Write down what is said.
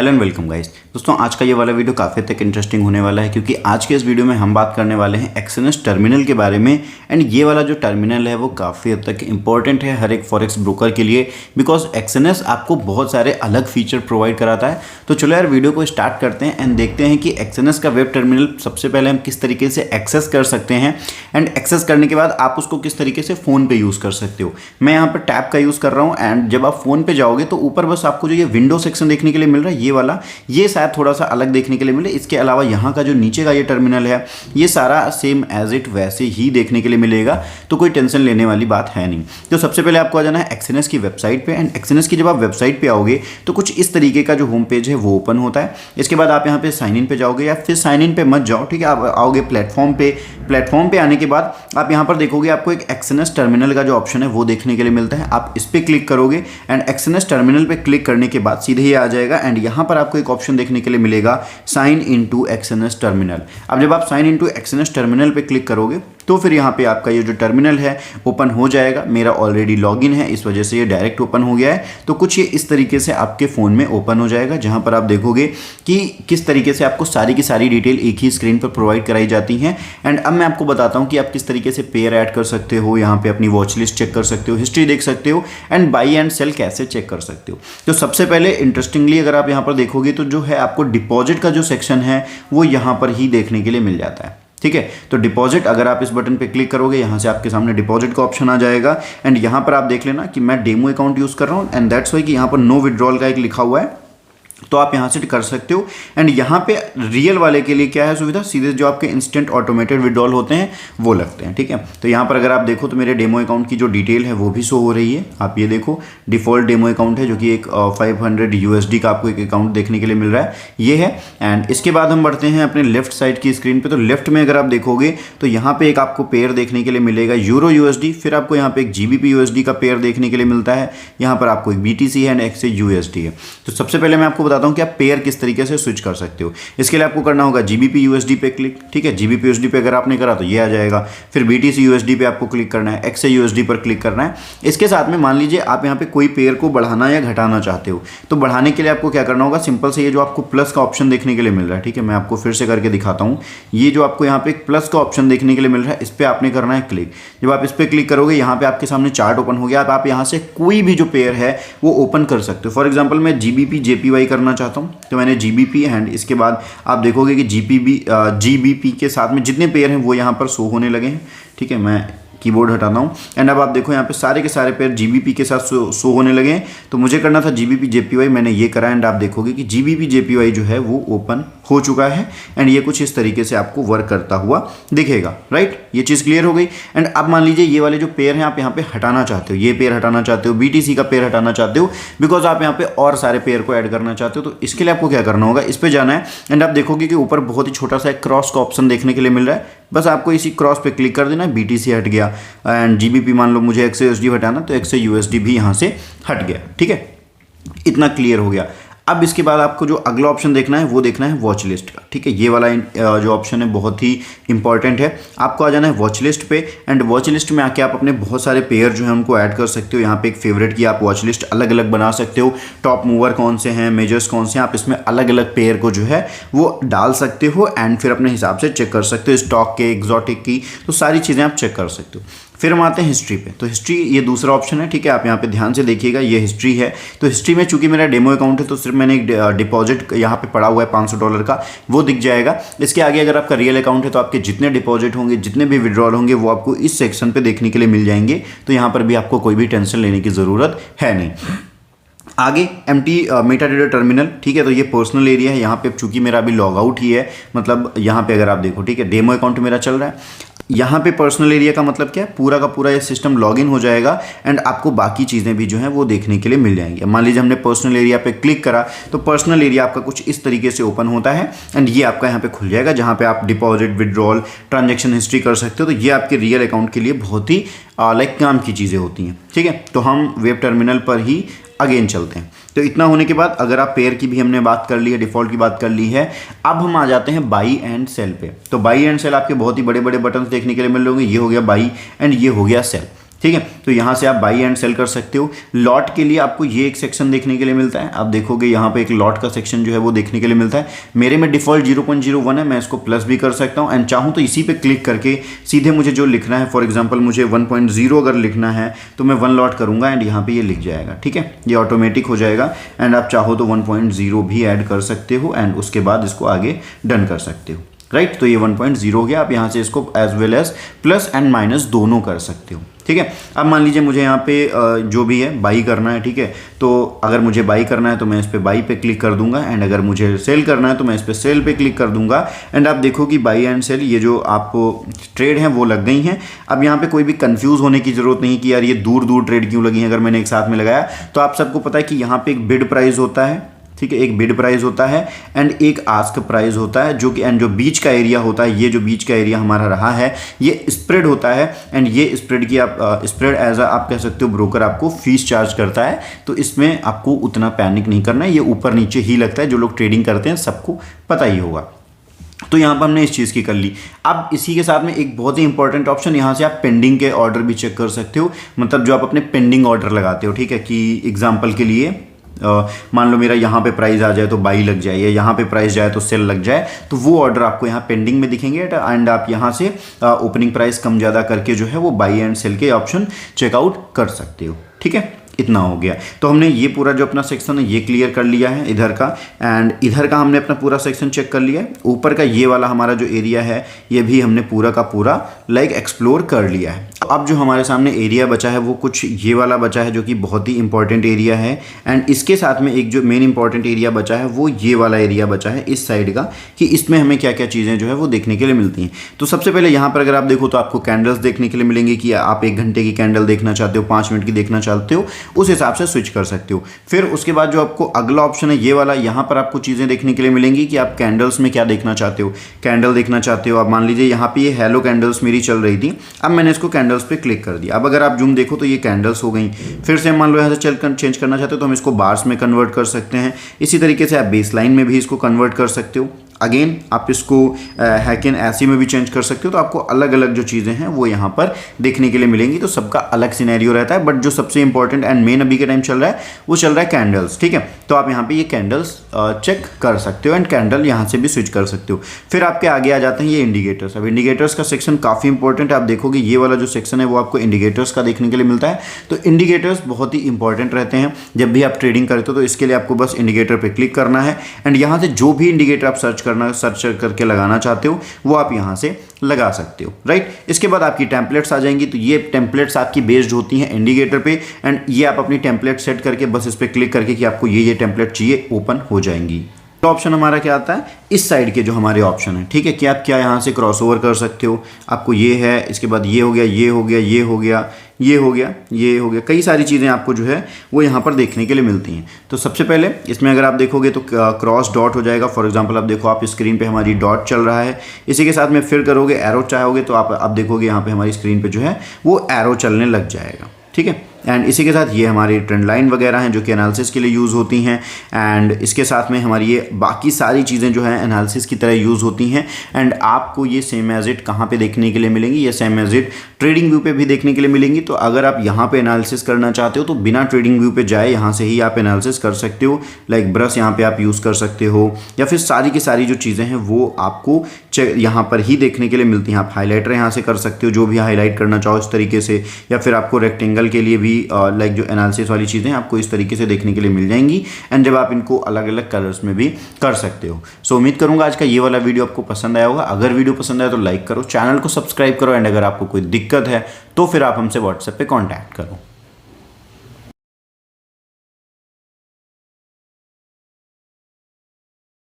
Hello and welcome guys. दोस्तों आज का ये वाला वीडियो काफ़ी तक इंटरेस्टिंग होने वाला है क्योंकि आज के इस वीडियो में हम बात करने वाले हैं एक्सएनएस टर्मिनल के बारे में। एंड ये वाला जो टर्मिनल है वो काफ़ी हद तक इंपॉर्टेंट है हर एक फॉरेक्स ब्रोकर के लिए, बिकॉज एक्सएनएस आपको बहुत सारे अलग फीचर प्रोवाइड कराता है। तो चलो यार वीडियो को स्टार्ट करते हैं एंड देखते हैं कि एक्सएनएस का वेब टर्मिनल सबसे पहले हम किस तरीके से एक्सेस कर सकते हैं एंड एक्सेस करने के बाद आप उसको किस तरीके से फ़ोन पर यूज़ कर सकते हो। मैं यहाँ पर टैब का यूज़ कर रहा हूँ एंड जब आप फ़ोन पर जाओगे तो ऊपर बस आपको जो ये विंडो सेक्शन देखने के लिए मिल रहा है, ये वाला ये शायद थोड़ा सा अलग देखने के लिए मिले। इसके अलावा यहाँ का जो नीचे का ये टर्मिनल है ये सारा सेम एज इट वैसे ही देखने के लिए मिलेगा, तो कोई टेंशन लेने वाली बात है नहीं। तो सबसे पहले आपको आ जाना है एक्सएनएस की वेबसाइट पे एंड एक्सएनएस की जब आप वेबसाइट पे आओगे तो कुछ इस तरीके का जो होम पेज है वो ओपन होता है। इसके बाद आप यहाँ पे साइन इन पे जाओगे या फिर साइन इन पे मत जाओ, ठीक है, आप आओगे प्लेटफॉर्म पे। प्लेटफॉर्म पे आने के बाद आप यहाँ पर देखोगे आपको एक एक्सएनएस टर्मिनल का जो ऑप्शन है वो देखने के लिए मिलता है। आप इस पर क्लिक करोगे एंड एक्सएनएस टर्मिनल पे क्लिक करने के बाद सीधे ही आ जाएगा एंड यहाँ पर आपको एक ऑप्शन देखने के लिए मिलेगा साइन इन टू एक्सएनएस टर्मिनल। अब जब आप साइन इन टू एक्सएनएस टर्मिनल पे क्लिक करोगे तो फिर यहाँ पे आपका ये जो टर्मिनल है ओपन हो जाएगा। मेरा ऑलरेडी लॉगिन है इस वजह से ये डायरेक्ट ओपन हो गया है। तो कुछ ये इस तरीके से आपके फ़ोन में ओपन हो जाएगा जहाँ पर आप देखोगे कि किस तरीके से आपको सारी की सारी डिटेल एक ही स्क्रीन पर प्रोवाइड कराई जाती हैं। एंड अब मैं आपको बताता हूँ कि आप किस तरीके से पेयर ऐड कर सकते हो, यहाँ पे अपनी वॉच लिस्ट चेक कर सकते हो, हिस्ट्री देख सकते हो एंड बाई एंड सेल कैसे चेक कर सकते हो। तो सबसे पहले इंटरेस्टिंगली अगर आप यहाँ पर देखोगे तो जो है आपको डिपॉजिट का जो सेक्शन है वो यहाँ पर ही देखने के लिए मिल जाता है, ठीक है। तो डिपॉजिट अगर आप इस बटन पे क्लिक करोगे यहाँ से आपके सामने डिपॉजिट का ऑप्शन आ जाएगा एंड यहाँ पर आप देख लेना कि मैं डेमो अकाउंट यूज़ कर रहा हूँ एंड दैट्स वाई कि यहाँ पर नो विड्रॉल का एक लिखा हुआ है, तो आप यहाँ से कर सकते हो। एंड यहाँ पे रियल वाले के लिए क्या है सुविधा, सीधे जो आपके इंस्टेंट ऑटोमेटेड विड्रॉल होते हैं वो लगते हैं, ठीक है। तो यहाँ पर अगर आप देखो तो मेरे डेमो अकाउंट की जो डिटेल है वो भी शो हो रही है। आप ये देखो डिफ़ॉल्ट डेमो अकाउंट है जो कि एक 500 USD का आपको एक अकाउंट देखने के लिए मिल रहा है, ये है। एंड इसके बाद हम बढ़ते हैं अपने लेफ्ट साइड की स्क्रीन पर। तो लेफ्ट में अगर आप देखोगे तो यहाँ पर एक आपको पेयर देखने के लिए मिलेगा यूरो USD, फिर आपको यहाँ पर एक GBP USD का पेयर देखने के लिए मिलता है, यहाँ पर आपको एक BTC है एंड XA USD है। तो सबसे पहले मैं आपको बताता हूं कि आप पेयर किस तरीके से स्विच कर सकते हो। इसके लिए आपको करना होगा GBP USD पे क्लिक, ठीक है। GBP USD पे अगर आपने करा तो ये आ जाएगा। फिर BTC USD पे आपको क्लिक करना है, XA USD पर क्लिक करना है। इसके साथ में मान लीजिए आप यहाँ पे कोई पेयर को बढ़ाना या घटाना चाहते हो, तो बढ़ाने के लिए आपको क्या करना होगा, सिंपल से ये जो आपको प्लस का ऑप्शन देखने के लिए मिल रहा है, ठीक है, मैं आपको फिर से करके दिखाता हूँ। ये जो आपको यहाँ पे एक प्लस का ऑप्शन देखने के लिए मिल रहा है इस पर आपने करना है क्लिक। जब आप इस पर क्लिक करोगे यहाँ पे आपके सामने चार्ट ओपन हो गया। आप यहाँ से कोई भी जो पेयर है वो ओपन कर सकते हो। फॉर एग्जाम्पल मैं GBP JPY करना चाहता हूँ तो मैंने GBP एंड इसके बाद आप देखोगे कि GBP के साथ में जितने पेयर हैं वो यहाँ पर शो होने लगे हैं, ठीक है। मैं कीबोर्ड हटाता हूँ एंड अब आप देखो यहाँ पे सारे के सारे पेयर GBP के साथ शो होने लगे हैं। तो मुझे करना था GBP JPY, मैंने ये करा एंड आप देखोगे कि GBP JPY जो है वो ओपन हो चुका है एंड ये कुछ इस तरीके से आपको वर्क करता हुआ दिखेगा, राइट। ये चीज़ क्लियर हो गई। एंड अब मान लीजिए ये वाले जो पेयर हैं आप यहाँ पे हटाना चाहते हो, ये पेयर हटाना चाहते हो, BTC का पेयर हटाना चाहते हो, बिकॉज आप यहाँ पे और सारे पेयर को ऐड करना चाहते हो। तो इसके लिए आपको क्या करना होगा, इस पर जाना है एंड आप देखोगे कि ऊपर बहुत ही छोटा सा एक क्रॉस का ऑप्शन देखने के लिए मिल रहा है। बस आपको इसी क्रॉस पे क्लिक कर देना है। BTC हट गया एंड GBP मान लो मुझे XA USD हटाना तो XA USD भी यहाँ से हट गया, ठीक है। इतना क्लियर हो गया। अब इसके बाद आपको जो अगला ऑप्शन देखना है वो देखना है वॉच लिस्ट का, ठीक है। ये वाला जो ऑप्शन है बहुत ही इंपॉर्टेंट है। आपको आ जाना है वॉच लिस्ट पे एंड वॉच लिस्ट में आके आप अपने बहुत सारे पेयर जो है उनको ऐड कर सकते हो। यहाँ पे एक फेवरेट की आप वॉच लिस्ट अलग अलग बना सकते हो। टॉप मूवर कौन से हैं, मेजर्स कौन से हैं, आप इसमें अलग अलग पेयर को जो है वो डाल सकते हो एंड फिर अपने हिसाब से चेक कर सकते हो, स्टॉक के, एक्जॉटिक की, तो सारी चीज़ें आप चेक कर सकते हो। फिर हम आते हैं हिस्ट्री पे। तो हिस्ट्री ये दूसरा ऑप्शन है, ठीक है। आप यहाँ पे ध्यान से देखिएगा, ये हिस्ट्री है। तो हिस्ट्री में चूंकि मेरा डेमो अकाउंट है तो सिर्फ मैंने एक डिपॉजिट यहाँ पे पड़ा हुआ है $500 का, वो दिख जाएगा। इसके आगे अगर आपका रियल अकाउंट है तो आपके जितने डिपॉजिट होंगे, जितने भी विड्रॉल होंगे वो आपको इस सेक्शन पे देखने के लिए मिल जाएंगे। तो यहाँ पर भी आपको कोई भी टेंशन लेने की ज़रूरत है नहीं। आगे एम्प्टी मेटाडेटा टर्मिनल, ठीक है। तो ये पर्सनल एरिया है। यहाँ पे चूंकि मेरा अभी लॉग आउट ही है, मतलब यहाँ पे अगर आप देखो, ठीक है, डेमो अकाउंट मेरा चल रहा है। यहाँ पे पर्सनल एरिया का मतलब क्या है, पूरा का पूरा ये सिस्टम लॉगिन हो जाएगा एंड आपको बाकी चीज़ें भी जो हैं वो देखने के लिए मिल जाएंगी। मान लीजिए हमने पर्सनल एरिया पे क्लिक करा तो पर्सनल एरिया आपका कुछ इस तरीके से ओपन होता है एंड ये आपका यहाँ पे खुल जाएगा जहाँ पे आप डिपॉजिट, विड्रॉल, ट्रांजैक्शन हिस्ट्री कर सकते हो। तो ये आपके रियल अकाउंट के लिए बहुत ही लाइक काम की चीज़ें होती हैं, ठीक है। तो हम वेब टर्मिनल पर ही अगेन चलते हैं। तो इतना होने के बाद अगर आप पेयर की भी हमने बात कर ली है, डिफ़ॉल्ट की बात कर ली है, अब हम आ जाते हैं बाई एंड सेल पे। तो बाई एंड सेल आपके बहुत ही बड़े बड़े बटन देखने के लिए मिल रहे होंगे। ये हो गया बाई एंड ये हो गया सेल। ठीक है। तो यहाँ से आप बाई एंड सेल कर सकते हो। लॉट के लिए आपको ये एक सेक्शन देखने के लिए मिलता है, आप देखोगे यहाँ पे एक लॉट का सेक्शन जो है वो देखने के लिए मिलता है। मेरे में डिफॉल्ट 0.01 है, मैं इसको प्लस भी कर सकता हूँ एंड चाहूँ तो इसी पे क्लिक करके सीधे मुझे जो लिखना है, फॉर एग्जांपल मुझे 1.0 अगर लिखना है तो मैं 1 लॉट करूँगा एंड यहाँ पे ये लिख जाएगा। ठीक है, ये ऑटोमेटिक हो जाएगा एंड आप चाहो तो 1.0 भी ऐड कर सकते हो एंड उसके बाद इसको आगे डन कर सकते हो। राइट, तो ये 1.0 हो गया। आप यहाँ से इसको as well as plus and minus दोनों कर सकते हो। ठीक है, अब मान लीजिए मुझे यहाँ पे जो भी है बाई करना है। ठीक है, तो अगर मुझे बाई करना है तो मैं इस पर बाई पे क्लिक कर दूंगा एंड अगर मुझे सेल करना है तो मैं इस पर सेल पे क्लिक कर दूंगा एंड आप देखो कि बाई एंड सेल ये जो आपको ट्रेड हैं वो लग गई हैं। अब यहाँ पे कोई भी कंफ्यूज होने की जरूरत नहीं कि यार ये दूर दूर ट्रेड क्यों लगी हैं अगर मैंने एक साथ में लगाया। तो आप सबको पता है कि यहाँ पे एक बिड प्राइस होता है, ठीक है, एक बिड प्राइस होता है एंड एक आस्क प्राइस होता है, जो कि एंड जो बीच का एरिया होता है, ये जो बीच का एरिया हमारा रहा है ये स्प्रेड होता है एंड ये स्प्रेड की आप स्प्रेड एज आप कह सकते हो ब्रोकर आपको फीस चार्ज करता है। तो इसमें आपको उतना पैनिक नहीं करना है, ये ऊपर नीचे ही लगता है, जो लोग ट्रेडिंग करते हैं सबको पता ही होगा। तो यहाँ पर हमने इस चीज़ की कर ली। अब इसी के साथ में एक बहुत ही इंपॉर्टेंट ऑप्शन, यहाँ से आप पेंडिंग के ऑर्डर भी चेक कर सकते हो, मतलब जो आप अपने पेंडिंग ऑर्डर लगाते हो। ठीक है, कि एग्जाम्पल के लिए मान लो मेरा यहाँ पे प्राइस आ जाए तो बाई लग जाए या यहाँ पे प्राइस जाए तो सेल लग जाए, तो वो ऑर्डर आपको यहाँ पेंडिंग में दिखेंगे एंड आप यहाँ से ओपनिंग प्राइस कम ज़्यादा करके जो है वो बाई एंड सेल के ऑप्शन चेकआउट कर सकते हो। ठीक है, इतना हो गया। तो हमने ये पूरा जो अपना सेक्शन है ये क्लियर कर लिया है इधर का एंड इधर का हमने अपना पूरा सेक्शन चेक कर लिया है। ऊपर का ये वाला हमारा जो एरिया है ये भी हमने पूरा का पूरा लाइक एक्सप्लोर कर लिया है। अब जो हमारे सामने एरिया बचा है वो कुछ ये वाला बचा है जो कि बहुत ही इंपॉर्टेंट एरिया है एंड इसके साथ में एक जो मेन इंपॉर्टेंट एरिया बचा है वो ये वाला एरिया बचा है इस साइड का, कि इसमें हमें क्या क्या चीज़ें जो है वो देखने के लिए मिलती हैं। तो सबसे पहले यहाँ पर अगर आप देखो तो आपको कैंडल्स देखने के लिए मिलेंगे कि आप 1 घंटे की कैंडल देखना चाहते हो, 5 मिनट की देखना चाहते हो, उस हिसाब से स्विच कर सकते हो। फिर उसके बाद जो आपको अगला ऑप्शन है ये वाला, यहाँ पर आपको चीज़ें देखने के लिए मिलेंगी कि आप कैंडल्स में क्या देखना चाहते हो। कैंडल देखना चाहते हो आप, मान लीजिए यहाँ पे ये हेलो कैंडल्स मेरी चल रही थी, अब मैंने इसको कैंडल्स पे क्लिक कर दिया। अब अगर आप जूम देखो तो ये कैंडल्स हो गई। फिर से मान लो यहाँ से चेंज करना चाहते हो तो हम इसको बार्स में कन्वर्ट कर सकते हैं। इसी तरीके से आप बेस लाइन में भी इसको कन्वर्ट कर सकते हो। अगेन आप इसको हैकेन ऐसी में भी चेंज कर सकते हो। तो आपको अलग अलग जो चीज़ें हैं वो यहाँ पर देखने के लिए मिलेंगी। तो सबका अलग सिनेरियो रहता है, बट जो सबसे इंपॉर्टेंट एंड मेन अभी के टाइम चल रहा है वो चल रहा है कैंडल्स। ठीक है, तो आप यहाँ पे ये कैंडल्स चेक कर सकते हो एंड कैंडल यहाँ से भी स्विच कर सकते हो। फिर आपके आगे आ जाते हैं ये इंडिकेटर्स। अब इंडिकेटर्स का सेक्शन काफ़ी इंपॉर्टेंट है। आप देखोगे ये वाला जो सेक्शन है वो आपको इंडिकेटर्स का देखने के लिए मिलता है। तो इंडिकेटर्स बहुत ही इंपॉर्टेंट रहते हैं जब भी आप ट्रेडिंग करते हो। तो इसके लिए आपको बस इंडिकेटर पर क्लिक करना है एंड यहाँ से जो भी इंडिकेटर आप सर्च करके लगाना चाहते हो वो आप यहाँ से लगा सकते हो। राइट, इसके बाद आपकी टेम्पलेट्स आ जाएंगी। तो ये टेम्पलेट्स आपकी बेस्ड होती हैं इंडिकेटर पे एंड ये आप अपनी टेम्पलेट सेट करके बस इस पर क्लिक करके कि आपको ये टेम्पलेट चाहिए ओपन हो जाएंगी। तो ऑप्शन हमारा क्या आता है, इस साइड के जो हमारे ऑप्शन है। ठीक है, कि आप क्या यहाँ से क्रॉस ओवर कर सकते हो। आपको ये है, इसके बाद ये हो गया, ये हो गया, ये हो गया, ये हो गया, ये हो गया, कई सारी चीज़ें आपको जो है वो यहाँ पर देखने के लिए मिलती हैं। तो सबसे पहले इसमें अगर आप देखोगे तो क्रॉस डॉट हो जाएगा। फॉर एग्जांपल आप देखो, आप स्क्रीन पे हमारी डॉट चल रहा है, इसी के साथ में फिर करोगे एरो चाहोगे तो आप देखोगे यहाँ पे हमारी स्क्रीन पे जो है वो एरो चलने लग जाएगा। ठीक है, एंड इसी के साथ ये हमारी ट्रेंड लाइन वगैरह हैं जो कि एनालिसिस के लिए यूज़ होती हैं एंड इसके साथ में हमारी ये बाकी सारी चीज़ें जो हैं एनालिसिस की तरह यूज़ होती हैं। एंड आपको ये सेम एज इट कहाँ पे देखने के लिए मिलेंगी, ये same as it trading view पे भी देखने के लिए मिलेंगी। तो अगर आप यहाँ पे एनालिसिस करना चाहते हो तो बिना ट्रेडिंग व्यू पे जाए यहाँ से ही आप एनालिसिस कर सकते हो। लाइक ब्रश यहाँ पे आप यूज़ कर सकते हो या फिर सारी की सारी जो चीज़ें हैं वो आपको यहाँ पर ही देखने के लिए मिलती हैं। आप हाईलाइटर यहाँ से कर सकते हो, जो भी हाईलाइट करना चाहो इस तरीके से, या फिर आपको रेक्टेंगल के लिए भी लाइक जो एनालिसिस वाली चीज़ें आपको इस तरीके से देखने के लिए मिल जाएंगी एंड जब आप इनको अलग अलग कलर्स में भी कर सकते हो। सो उम्मीद करूंगा आज का ये वाला वीडियो आपको पसंद आया होगा। अगर वीडियो पसंद आया तो लाइक करो, चैनल को सब्सक्राइब करो एंड अगर आपको कोई दिक्कत है तो फिर आप हमसे व्हाट्सएप पे कांटेक्ट करो।